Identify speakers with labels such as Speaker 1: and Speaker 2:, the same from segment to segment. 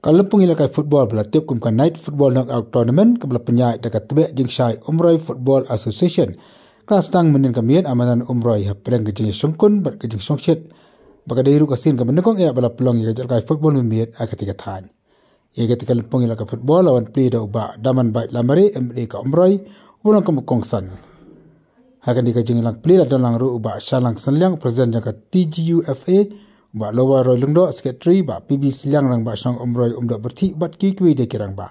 Speaker 1: Kalau pengilakai football berlatih kumkan Night Football Knockout Tournament kebela penyai dekat tebek jingshai Umroi Football Association. Kelas tang menin kamian amanan Umroi hapedang kejing sungkun ber kejing songshit. Baka dairu kasin ke menekong ia bala pelong ia jalkai football memiat ketika tan. Ia ketika pengilakai football lawan play da ubah daman bait lamari MD ka Umroi ulang kemukongsan. Hakan dikejing lang play dan lang ru ubah syalang senliang presiden jangka TGUFA ba lowa roy lungdo secretary ba PB silang rang ba sang Umroi umdo berti bat ki kwi de kirang ba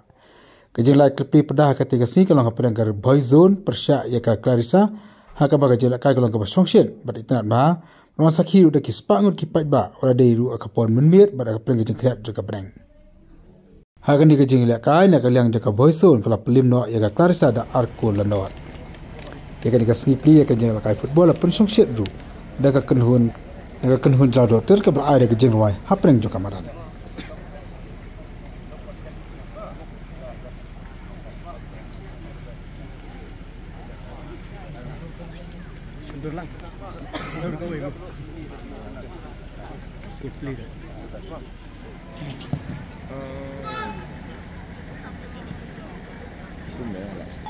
Speaker 1: kejeng lai klepi pedah ketika si kalong hapadang kar boy zone persya ya ka Clarissa haka ba kejela kai kalong ka songshen bat itnat ba ron sakhi udah ki spangut ki pai ba ora deiru akapon menmir ba ka pren kejeng kreat jaka breng hakan di kejeng la kai na kalyang jaka boy zone kala pelim no ya ka Clarissa da arko landot ya ka snipli ya kejeng la kai football pun songshet ru da ka kenhun Naga kenhun jauh dokter ke berada ke jengwai hapreng juga maran. Sundur lang. Sundur kau itu. Safely. Sundur last.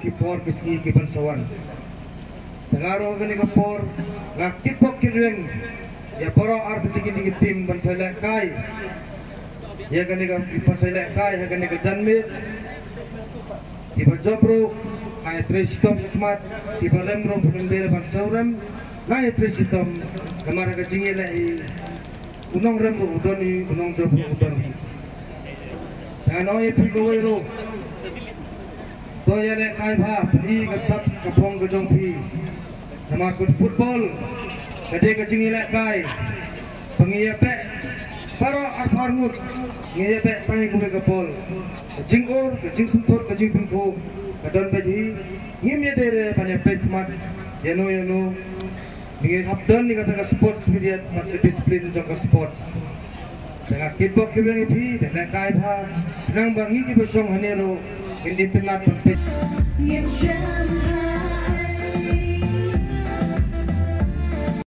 Speaker 2: Kipor keski kipan sawan. Pengaruh gani kapor ngak kipok kinreng ya poro art tikin di tim bansalek kai. Ya gani kipan salek kai ya gani janme. Kipan jopro ay tresitom sukmat kipan lemro pembere ban sauram ay tresitom kamara kajingela unong remro udoni unong jopro udoni. Tano ye pigawero Toya nek kai bha phi kasat kapong kajong phi sama kut football kade kajing ilek kai pengiya pe paro arfarmut ngiya pe tangi kume kapol kajing or kajing suntur kajing pingko kadon beji ngimya dere panya pe mat yano ngi hapdon ni kata sports media mat disiplin jong sports dengan kickbox kibeng phi nek kai bha nang bangi ki besong hanero Hindi pinat